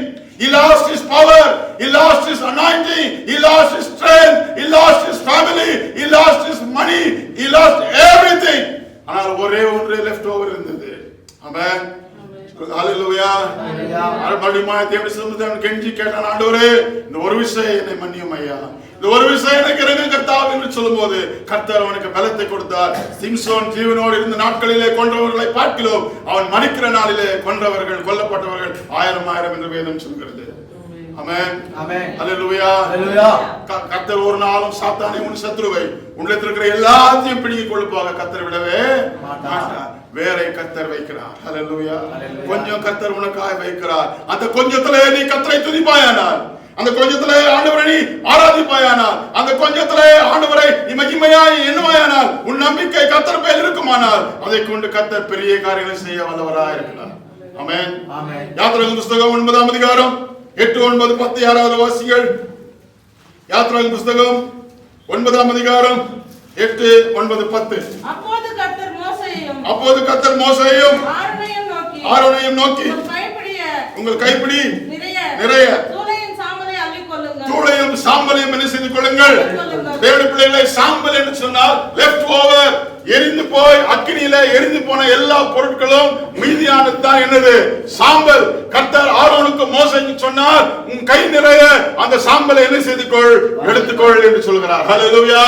He lost his power, he lost his anointing, he lost his strength, he lost his family, he lost his money, he lost everything. ஆனால் ஒரே ஒன்று லெஃப்ட் ஓவர் இருந்தது. ஆமென். ஹல்லேலூயா. மறுபடியும் தேவனுடைய சமூகத்தில் கெஞ்சி கேட்டான், ஆண்டவரே, இந்த ஒரு விஷயம் என்னை மன்னியும் ஐயா, இந்த ஒரு விஷயம் எனக்கு இறங்கும் கர்த்தாவே என்று சொல்லும்போது கர்த்தர் அவனுக்கு பலத்தை கொடுத்தார். சிம்சோன் ஜீவனோடு இருந்த நாட்களிலே கொன்றவர்களை பார்க்கிறோம், அவன் மரிக்கிற நாளிலே கொன்றவர்கள், கொல்லப்பட்டவர்கள் 1000 என்று வேதம் சொல்கிறது. ஆமென். ஆமென். ஹல்லேலூயா. ஹல்லேலூயா. கர்த்தர் ஒரு நாளும் சாத்தானை, உன் சத்துருவை, உள்ளத்தில் இருக்கிற எல்லாத்தையும் பிடிங்கிக் கொள்ளுப்பாக கர்த்தர் விடவே மாட்டார். வேற கர்த்தர் வைக்கிறார். ஹல்லேலூயா. கொஞ்சம் கர்த்தர் உனக்காக வைக்கிறார். அந்த கொஞ்சத்திலே நீ கர்த்தரை துதிப்பாயானால், அந்த கொஞ்சத்திலே ஆண்டவரை நீ ஆராதிப்பாயானால், அந்த கொஞ்சத்திலே ஆண்டவரை நீ மகிமையாய் எண்ணுவாயானால், உன் நம்பிக்கை கர்த்தர் மேல் இருக்குமானால், அதை கொண்டு கர்த்தர் பெரிய காரியங்களை செய்ய வல்லவராக இருக்கிறார். ஆமென். ஆமென். யாத்திராகம புஸ்தகம் 9ஆம் அதிகாரம் 8, 9, 10 யாராவது வாசிங்கள். யாத்திராகம புஸ்தகம் 9ஆம் அதிகாரம் 8, 9, 10. அப்போது கர்த்தர் மோசேயையும் ஆரோனையும் நோக்கி உங்கள் கைப்பிடி நிறைய தூளையும் சாம்பலையும் என்ன செய்து கொள்ளுங்கள். தேவனுடைய பிள்ளைகளை, சாம்பல் என்று சொன்னால் லெஃப்ட் ஓவர், எரிந்து போய் அக்கினியில எரிந்து போன எல்லா பொருட்களும் மீதியானது தான் என்னது, சாம்பல். கர்த்தர் ஆரோனுக்கு மோசேக்கு சொன்னார், உன் கை நிறைய அந்த சாம்பலை என்ன செய்து கொள், எடுத்துக்கொள் என்று சொல்கிறார். ஹல்லேலூயா.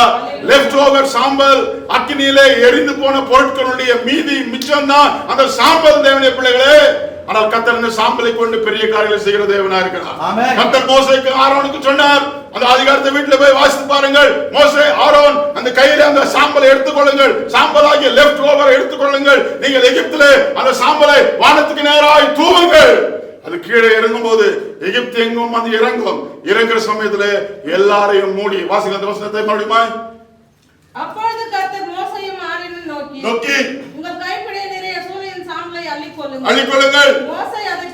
லெஃப்ட் ஓவர் சாம்பல், அக்கினியில எரிந்து போன பொருட்களுடைய மீதி மிச்சம் தான் அந்த சாம்பல். தேவனுடைய பிள்ளைகளே, ஆனால் கர்த்தர் இந்த சாம்பலை கொண்டு பெரிய காரியங்களை செய்கிற தேவனா இருக்கிறார். கர்த்தர் மோசேக்கு ஆரோனுக்கு சொன்னார், அந்த அதிகாரத்தை வீட்டுல போய் வாசித்து பாருங்கள். மோசே, ஆரோன் அந்த கையில அந்த சாம்பலை எடுத்துக்கொள்ளுங்கள், சாம்பலாகிய லெஃப்ட் ஓவரை எடுத்துக்கொள்ளுங்கள். நீங்கள் எகிப்திலே அந்த சாம்பலை வானத்துக்கு நேராய் தூவுங்கள். அது கீழே இறங்கும் போது எகிப்து எங்கும் அது இறங்கும். இறங்குற சமயத்துல எல்லாரையும் மூடி வாசிக்க. அந்த வசனத்தை மறுபடியும். அப்பொழுது கர்த்தர் மோசேயையும் ஆரோனையும் நோக்கி, நோக்கி உங்கள் கைப்பிடி நிறைய சூரியன் சாம்பலை அள்ளிக்கொள்ளுங்கள். மோசே அதை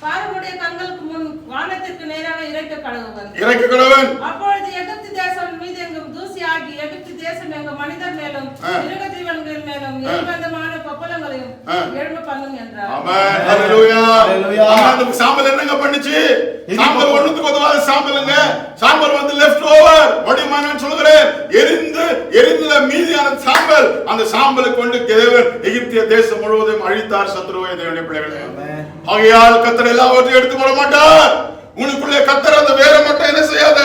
பார்வோனுடைய கண்களுக்கு முன் வானத்திற்கு நேராக இறைக்க கடவன். அப்பொழுது எகிப்து தேசம் மீது எங்கும் தூசியாகி எகிப்து தேசம் எங்கும் மனிதர் மேலும் மிருக ஜீவன்கள் மேலும் எரிபந்தமான கொப்பளங்களையும் எழும்ப பண்ணும் என்றார். ஆமென். ஹalleluya. அந்த சாம்பல் என்னங்க பண்ணுச்சு? சாம்பல் ஒண்ணுக்கு உதவாத சாம்பலுங்க. சாம்பல் வந்து லெஃப்ட் ஓவர். வடிமானன் சொல்கிறேன், எரிந்துல மீதியான சாம்பல், அந்த சாம்பலை கொண்டு தேவன் எகிப்திய தேசம் முழுவதும் அழித்தார். சத்ருவை தேவனுடைய பிள்ளைகளே, ஆகையால் கர்த்தர் எல்லாவற்றையும் எடுத்து போட மாட்டார். உனக்குள்ளே கர்த்தர் அந்த வேற மட்டும் என்ன செய்யாத,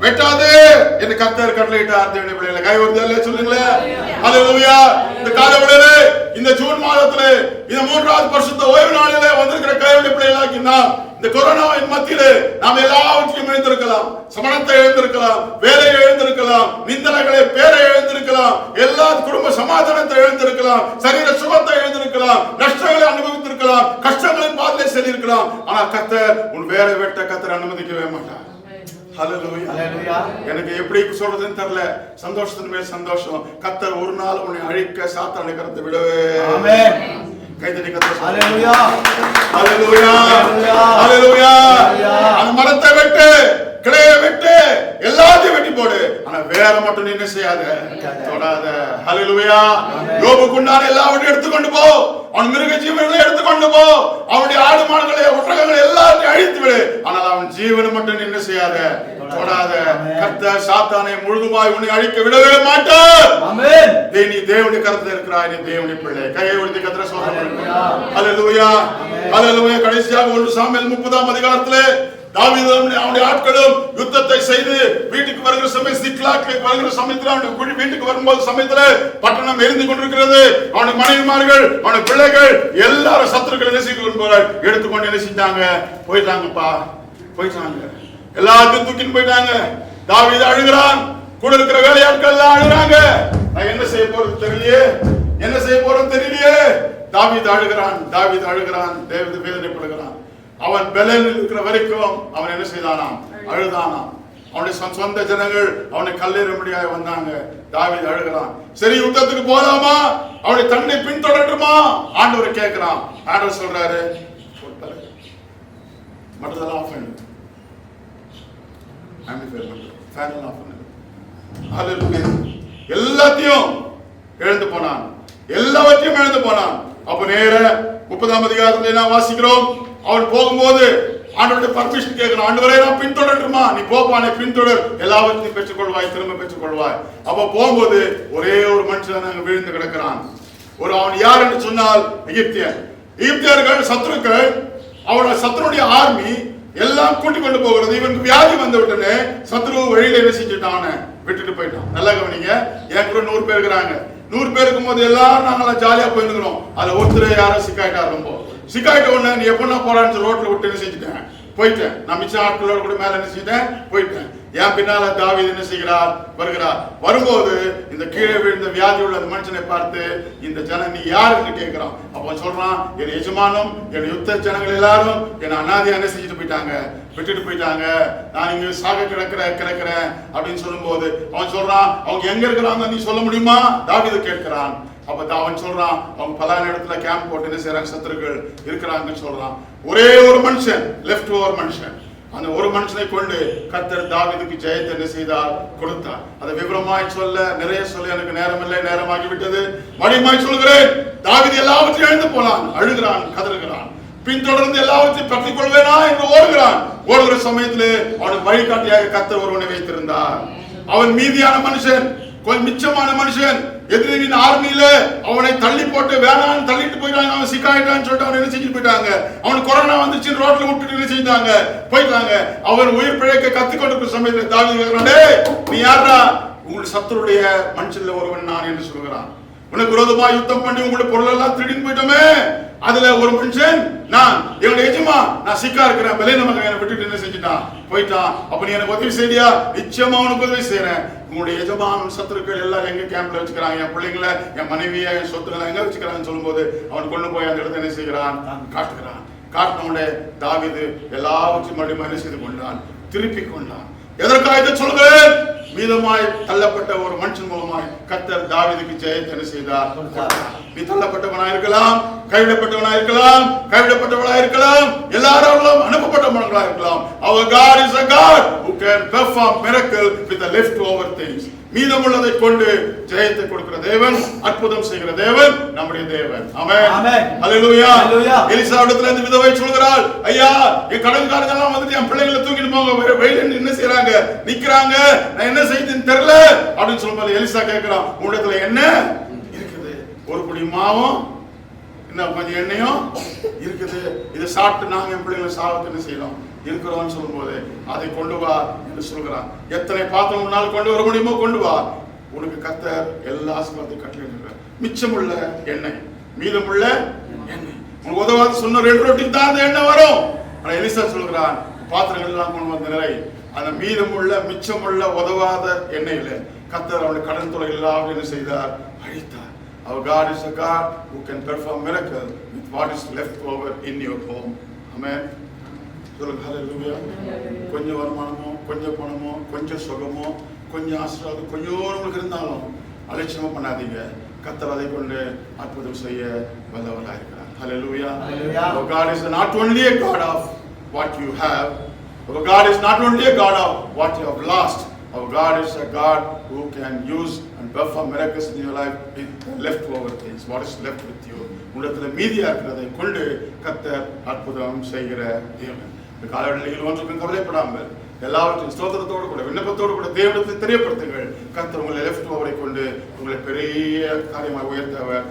வெட்டாதே என்று கர்த்தர் கட்டளையிட்டார். தேவனுடைய பிள்ளைகளை கை வருதல்ல சொல்லுங்களே. ஹalleluya. இந்த காலவெளியிலே, இந்த ஜூன் மாதத்திலே, இந்த 3வது பரிசுத்த ஓய்வு நாளிலே வந்திருக்கிற கையுடைய பிள்ளைகளாக்கி நாம் இந்த கொரோனாவின் மத்தியிலே நாம் எல்லாவற்றையும் இழந்திருக்கலாம். சமணத்தை இழந்திருக்கலாம், வேலையை இழந்திருக்கலாம், நிந்தனைகளை பேரை இழந்திருக்கலாம், எல்லா குடும்ப சமாதானத்தை இழந்திருக்கலாம், சரீர சுகத்தை இழந்திருக்கலாம், நஷ்டங்களை அனுபவித்திருக்கலாம், கஷ்டங்களின் பாதையை செல்லிருக்கலாம். ஆனால் கர்த்தர் உன் வேலை வெட்ட கர்த்தர் அனுமதிக்கவே மாட்டார். ஹalleluya. எனக்கு எப்படி சொல்றதுன்னு தெரியல. சந்தோஷத்தின் மேல் சந்தோஷம். கர்த்தர் ஒரு நாள் உன்னை அழிக்க சாத்தானை கரத்தை விடவே. ஆமென். கைதட்டி கர்த்தர் ஹalleluya. ஹalleluya. ஹalleluya. அந்த மரத்தை வெட்டு, கிளையை வெட்டு, எல்லாத்தையும் வெட்டி போடு. ஆனா வேற மட்டும் நீ என்ன செய்யாத, தொடாத. ஹalleluya. யோபுக்கு உண்டான எல்லாவற்றையும் எடுத்துக்கொண்டு போ. அவன் மிருக ஜீவன்களை எடுத்துக்கொண்டு போ. அவனுடைய ஆடு மாடுகளை ஒட்டகங்களை எல்லாத்தையும் அழித்து விடு. ஆனால் அவன் ஜீவனை மட்டும் என்ன செய்யாத, தொடாத. கர்த்தர் சாத்தானை முழுதுமாய் உன்னை அழிக்க விடவே மாட்டார். ஆமென். நீ தேவனுடைய கரத்தில் இருக்கிறாய், நீ தேவனுடைய பிள்ளை. கையை உயர்த்தி கர்த்தரை ஸ்தோத்திரம். ஹalleluya. ஹalleluya. கடைசியாக 1 சாமுவேல் 30ஆம் அதிகாரத்திலே தாவீதும் அவனுடைய ஆட்களும் யுத்தத்தை செய்து வீட்டுக்கு வருகிற சமயம், சிக்லாக்கு வருகிற சமயத்தில், அவனுடைய வீட்டுக்கு வரும்போது சமயத்துல பட்டணம் எரிந்து கொண்டிருக்கிறது. அவனுடைய மனைவிமார்கள், அவனுடைய பிள்ளைகள் எல்லாரும் சத்துருக்களை நேசித்து கொண்டு எடுத்துக்கொண்டு என்ன செஞ்சாங்க, போயிட்டாங்கப்பா, போயிட்டாங்க. எல்லாத்தையும் தூக்கின்னு போயிட்டாங்க. தாவீது அழுகிறான், கூட இருக்கிற வேலையாட்கள் எல்லாம் அழுகிறாங்க. நான் என்ன செய்ய போறது தெரியலையே, என்ன செய்ய போறது தெரியலையே. தாவீது அழுகிறான், தாவீது அழுகிறான், தேவீது வேதனைப்படுகிறான். அவன் பெலனில் இருக்கிற வரைக்கும் அவன் என்ன செய்தானாம், அழுதானாம். அவனுடைய சொந்த ஜனங்கள் அவனை கல்லெறியும்படியாக வந்தாங்க. தாவீது அழுகிறான். சரி, யுத்தத்துக்கு போலாமா, அவனுடைய தன்னை பின்தொடருமா ஆண்டவர் கேட்கிறான். ஆண்டவர் சொல்றாரு, மட்டும் ஆஃப் பண்ணு, எல்லாத்தையும் எழுந்து போனான், எல்லாவற்றையும் எழுந்து போனான். அப்ப நேர 30ஆம் அதிகாரத்தில் நான் வாசிக்கிறோம். அவன் போகும்போது ஆண்டவருடைய பர்மிஷன் கேட்கிறான். ஆண்டவரே, நான் பின்தொடருமா? நீ போப்பானே, பின்தொடர், எல்லாவற்றையும் பெற்றுக்கொள்வாய், திரும்ப பெற்றுக்கொள்வாய். அப்ப போகும்போது ஒரே ஒரு மனுஷன் அங்க விழுந்து கிடக்கிறான். அவன் யார் என்று சொன்னால் எகிப்தியர்கள், சத்துருக்கள். அவனோட சத்துருடைய ஆர்மி எல்லாம் கூட்டிக் கொண்டு போகிறது. இவனுக்கு வியாதி வந்த உடனே சத்ரு வழியில என்ன செஞ்சுட்டான், விட்டுட்டு போயிட்டான். நல்லா கவனிங்க. என் கூட 100 பேர் இருக்கிறாங்க. 100 பேர் இருக்கும் போது எல்லாரும் நாங்களாம் ஜாலியா போயிருக்கிறோம். அதுல ஒருத்தர் யாரும் சிக்காயிட்டார். ரொம்ப சிக்காயிட்ட உடனே நீ எப்படின்னா போறான்னு ரோட்ல விட்டு என்ன செஞ்சுட்டேன், போயிட்டேன். நான் மிச்ச ஆட்களோட கூட மேல என்ன செஞ்சிட்டேன், போயிட்டேன். என் பின்னால தாவீது என்ன செய்கிறார், வருகிறார். வரும்போது இந்த கீழே விழுந்த வியாதி உள்ள அந்த மனுஷனை பார்த்து, இந்த ஜனம் நீ யாருன்னு கேட்கிறான். அப்ப சொல்றான், என் எஜமானும் என் யுத்த ஜனங்கள் எல்லாரும் என்ன அனாதையா என்ன செஞ்சுட்டு போயிட்டாங்க, விட்டுட்டு போயிட்டாங்க. நான் இங்க சாக கிடக்கிறேன் அப்படின்னு சொல்லும் போது அவன் சொல்றான், அவங்க எங்க இருக்கிறாங்க நீ சொல்ல முடியுமா? தாவீது கேட்கிறான். அப்ப அவன் சொல்றான், அவங்க பலான இடத்துல கேம்ப் போட்டு என்ன செய்யறாங்க, சத்துருக்கள் இருக்கிறாங்கன்னு சொல்றான். ஒரே ஒரு மனுஷன், லெஃப்ட் ஓவர் மனுஷன், அந்த ஒரு மனுஷனை கொண்டு கர்த்தர் தாவீதுக்கு ஜெயத்தை என்ன செய்தார், கொடுத்தார். அதை விவரமாய் சொல்ல, நிறைய சொல்ல எனக்கு நேரம் இல்லை, நேரமாகி விட்டது. மறுபடியும் சொல்கிறேன், தாவீது எல்லாவற்றையும் எழுந்து போனான், அழுகிறான், கதறுகிறான். பின்தொடர்ந்து எல்லாவற்றையும் பற்றிக் கொள்வேனா என்று ஓடுகிறான். ஓடுகிற சமயத்திலே அவனுக்கு வழிகாட்டியாக கர்த்தர் ஒருவனை வைத்திருந்தார். அவன் மீதியான மனுஷன், கொஞ்சம் மிச்சமான மனுஷன். எதிரின் ஆர்மியில அவனை தள்ளி போட்டு வேணான்னு தள்ளிட்டு போயிட்டாங்க. அவன் சிக்காயிட்டான்னு சொல்லிட்டு அவன் என்ன செஞ்சு போயிட்டாங்க. அவனுக்கு கொரோனா வந்துச்சு, ரோட்ல விட்டுட்டு என்ன செஞ்சாங்க, போயிட்டாங்க. அவன் உயிர் பிழைக்க கத்துக்கொண்டிருக்கிற சமயத்தில் தாவீது, நீ யாரா? உங்களுடைய சத்துருடைய மனுஷன்ல ஒருவன் நான் என்று சொல்கிறான். உனக்கு விரோதமா யுத்தம் பண்ணி உங்களுடைய பொருள் எல்லாம் திருடின்னு போயிட்டோமே, அதுல ஒரு மனுஷன் நான், என்னுடைய எஜமா, நான் சிக்கா இருக்கிறேன், விலை நமக்கு என்னை விட்டுட்டு என்ன செஞ்சுட்டான், போயிட்டான். அப்ப நீ எனக்கு உதவி செய்யா? நிச்சயமா உனக்கு உதவி செய்யறேன். உங்களுடைய எஜமான சத்துருக்கள் எல்லாரும் எங்க கேம்ப்ல வச்சுக்கிறாங்க, என் பிள்ளைங்களை, என் மனைவியை, என் சொத்துக்களை எங்க வச்சுக்கிறான்னு சொல்லும் போது அவன் கொண்டு போய் அந்த இடத்தை என்ன செய்கிறான், காட்டுகிறான். காட்டினவுடனே தாவீது எல்லாவற்றையும் மறுபடியும் என்ன செய்து கொண்டான், திருப்பி கொண்டான். எதற்காக இதை சொல்கிறேன்? மீதமாய் தள்ளப்பட்ட ஒரு மனுஷன் மூலமாய் கர்த்தர் தாவீதுக்கு ஜெயத்தை செய்தார். நீ தள்ளப்பட்டவனாய் இருக்கலாம், கைவிடப்பட்டவனாய் இருக்கலாம், கைவிடப்பட்டவனாய் இருக்கலாம், எல்லாராலும் அனுப்பப்பட்டவனாய் இருக்கலாம். Our God is a God who can perform miracle with the leftover things. மீதமுள்ளதை கொண்டு ஜெயத்தை கொடுக்கிற தேவன், அற்புதம் செய்கிற தேவன் நம்முடைய தேவன். ஆமென். ஹல்லேலூயா. எலிசாவிடத்துல இந்த விதவை சொல்கிறாள், ஐயா என் கடன்காரங்க எல்லாம் வந்துட்டு என் பிள்ளைகளை தூக்கிட்டு போங்க, வெயில என்ன செய்யறாங்க, நிக்கிறாங்க, நான் என்ன செய்யுதுன்னு தெரியல அப்படின்னு சொல்லும்போது எலிசா கேட்கிறான், உன்னிடத்துல என்ன இருக்குது? ஒரு குடி மாவும் இன்னும் கொஞ்சம் எண்ணெயும் இருக்குது, இதை சாப்பிட்டு நாங்க என் பிள்ளைகளை சாவத்து என்ன செய்யலாம் இருக்கிறோம்னு சொல்லும்போது அதை கொண்டு வா என்று சொல்கிறான். எத்தனை பாத்திரம் உன்னால் கொண்டு வர முடியுமோ கொண்டு வா, உனக்கு கர்த்தர் எல்லா ஆசீர்வாதத்தையும் கட்டளையிடுகிறார். மிச்சமுள்ள எண்ணெய், மீதமுள்ள எண்ணெய், உனக்கு உதவாத சொன்ன 2 ரொட்டிக்கு தான் அந்த எண்ணெய் வரும். ஆனா எலிசா சொல்கிறான், பாத்திரங்கள் எல்லாம் கொண்டு வந்த நிலை அந்த மீதமுள்ள மிச்சமுள்ள உதவாத எண்ணெயில கர்த்தர் அவனுடைய கடன் தொலை எல்லாம் என்ன செய்தார், அழித்தார். Our God is a God who can perform miracle with what is left over in your home. Amen. Hallelujah. கொஞ்சம் வருமானமோ, கொஞ்சம் பணமோ, கொஞ்சம் சுகமோ, கொஞ்சம் ஆசீர்வாதம் கொஞ்சம் உங்களுக்கு இருந்தாலும் அலட்சியமா பண்ணாதீங்க. கர்த்தர் அதை கொண்டு அற்புதம் செய்ய வல்லவராக இருக்கிறார். Hallelujah. Our God is not only a God of what you have. Our God is not only a God of what you have lost. Our God is a God who can use and perform miracles in your life with leftover things. What is left with you? உலகத்தில் மீதியா இருக்கிறதை கொண்டு கர்த்தர் அற்புதம் செய்கிற தேவன். இந்த காலவெளியில் ஒன்றுக்கும் கவலைப்படாமல் எல்லாவற்றையும் ஸ்தோத்திரத்தோடு கூட விண்ணப்பத்தோடு கூட தேவனத்தை தெரியப்படுத்துங்கள். கர்த்தர் உங்களை லெஃப்ட் ஓவரை கொண்டு உங்களை பெரிய காரியமாக உயர்த்தவர்.